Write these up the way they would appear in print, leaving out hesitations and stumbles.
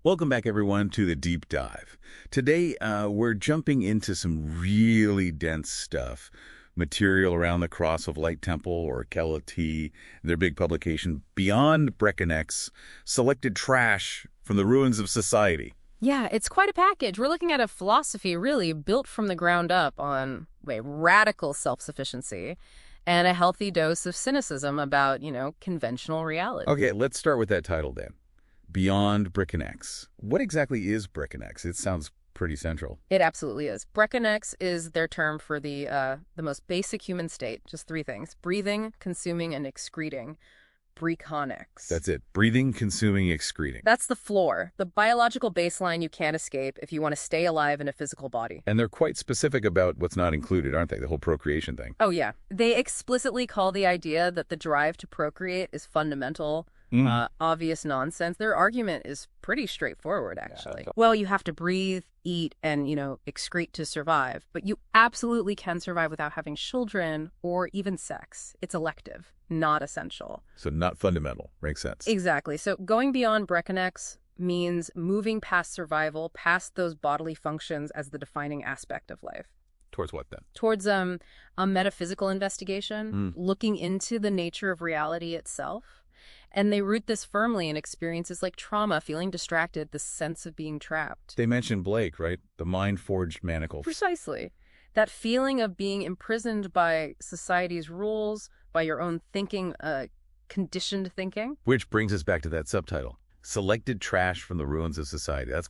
Welcome back, everyone, to the Deep Dive. Today, we're jumping into some really dense stuff. Material around the Cross of Light Temple, or KLT, their big publication, Beyond Breconex, selected trash from the ruins of society. Yeah, it's quite a package. We're looking at a philosophy really built from the ground up on radical self-sufficiency and a healthy dose of cynicism about, conventional reality. Okay, let's start with that title then. Beyond Breconex. What exactly is Breconex? It sounds pretty central. It absolutely is. Breconex is their term for the most basic human state. Just three things: breathing, consuming, and excreting. Breconex. That's it. Breathing, consuming, excreting. That's the floor, the biological baseline you can't escape if you want to stay alive in a physical body. And they're quite specific about what's not included, aren't they? The whole procreation thing. Oh, yeah. They explicitly call the idea that the drive to procreate is fundamental, obvious nonsense. Their argument is pretty straightforward, actually. Yeah. Well, you have to breathe, eat, and, excrete to survive. But you absolutely can survive without having children or even sex. It's elective, not essential. So not fundamental. Makes sense. Exactly. So going beyond Breconex means moving past survival, past those bodily functions as the defining aspect of life. Towards what then? Towards a metaphysical investigation, looking into the nature of reality itself. And they root this firmly in experiences like trauma, feeling distracted, the sense of being trapped. They mentioned Blake, right? The mind-forged manacles. Precisely. That feeling of being imprisoned by society's rules, by your own thinking, conditioned thinking. Which brings us back to that subtitle. Selected trash from the ruins of society. That's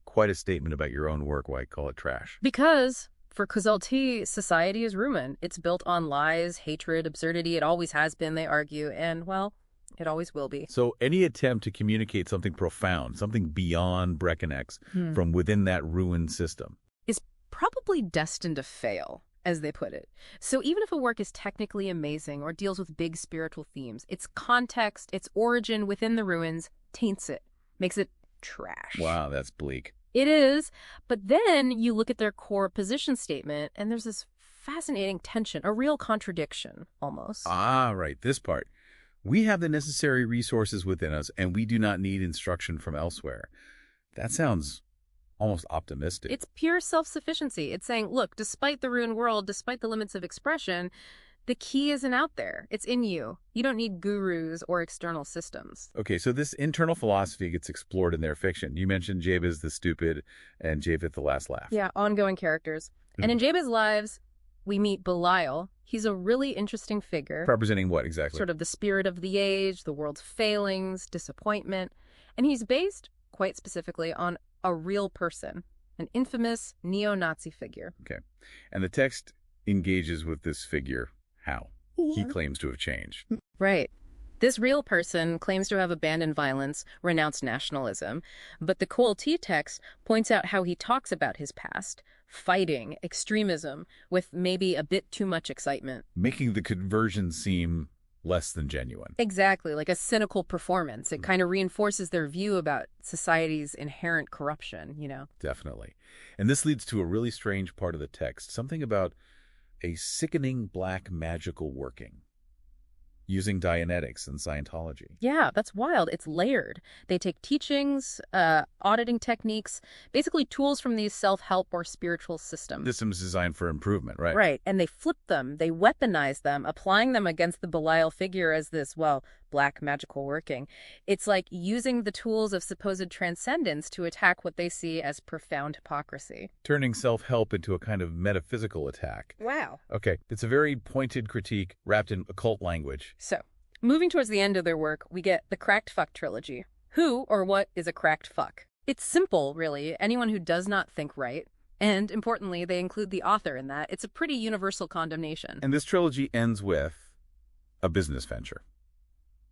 quite a statement about your own work. Why call it trash? Because for KLT, society is rumen. It's built on lies, hatred, absurdity. It always has been, they argue. And, well, it always will be. So any attempt to communicate something profound, something beyond Breconex from within that ruined system is probably destined to fail, as they put it. So even if a work is technically amazing or deals with big spiritual themes, its context, its origin within the ruins taints it, makes it trash. Wow, that's bleak. It is. But then you look at their core position statement, and there's this fascinating tension, a real contradiction, almost. Ah, right, this part. We have the necessary resources within us, and we do not need instruction from elsewhere. That sounds almost optimistic. It's pure self-sufficiency. It's saying, look, despite the ruined world, despite the limits of expression, the key isn't out there. It's in you. You don't need gurus or external systems. Okay, so this internal philosophy gets explored in their fiction. You mentioned Jabez the Stupid and Japheth the Last Laugh. Yeah, ongoing characters. And in Jabez's lives, we meet Belial. He's a really interesting figure. Representing what exactly? Sort of the spirit of the age, the world's failings, disappointment. And he's based, quite specifically, on a real person, an infamous neo-Nazi figure. Okay. And the text engages with this figure. How? He claims to have changed. Right. This real person claims to have abandoned violence, renounced nationalism, but the KLT text points out how he talks about his past, fighting, extremism, with maybe a bit too much excitement. Making the conversion seem less than genuine. Exactly, like a cynical performance. It kind of reinforces their view about society's inherent corruption, Definitely. And this leads to a really strange part of the text, something about a sickening black magical working, using Dianetics and Scientology. Yeah, that's wild. It's layered. They take teachings, auditing techniques, basically tools from these self-help or spiritual systems. Systems designed for improvement, right? Right, and they flip them, they weaponize them, applying them against the Belial figure as this, black magical working. It's like using the tools of supposed transcendence to attack what they see as profound hypocrisy. Turning self-help into a kind of metaphysical attack. Wow. Okay, it's a very pointed critique wrapped in occult language. So, moving towards the end of their work, we get the Cracked Fuck Trilogy. Who or what is a cracked fuck? It's simple, really. Anyone who does not think right. And importantly, they include the author in that. It's a pretty universal condemnation. And this trilogy ends with a business venture.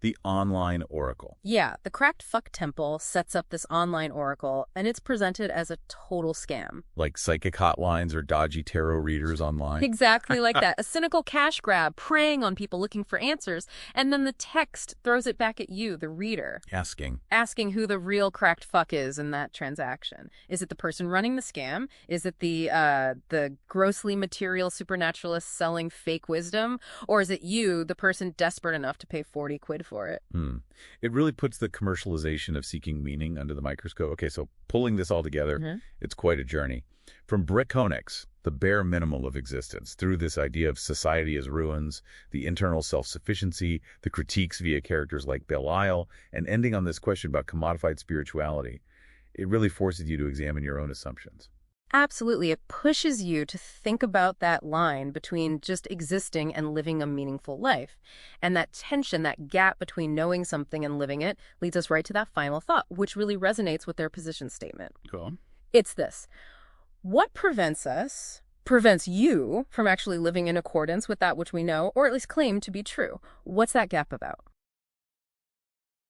The online oracle. Yeah, the Cracked Fuck Temple sets up this online oracle, and it's presented as a total scam. Like psychic hotlines or dodgy tarot readers online? Exactly like that. A cynical cash grab, preying on people looking for answers, and then the text throws it back at you, the reader. Asking who the real cracked fuck is in that transaction. Is it the person running the scam? Is it the grossly material supernaturalist selling fake wisdom? Or is it you, the person desperate enough to pay 40 quid for it. It really puts the commercialization of seeking meaning under the microscope. Okay, so pulling this all together, it's quite a journey. From Breconex, the bare minimum of existence, through this idea of society as ruins, the internal self-sufficiency, the critiques via characters like Belial, and ending on this question about commodified spirituality, it really forces you to examine your own assumptions. Absolutely. It pushes you to think about that line between just existing and living a meaningful life. And that tension, that gap between knowing something and living it, leads us right to that final thought, which really resonates with their position statement. Go on. It's this. What prevents you from actually living in accordance with that which we know, or at least claim to be true? What's that gap about?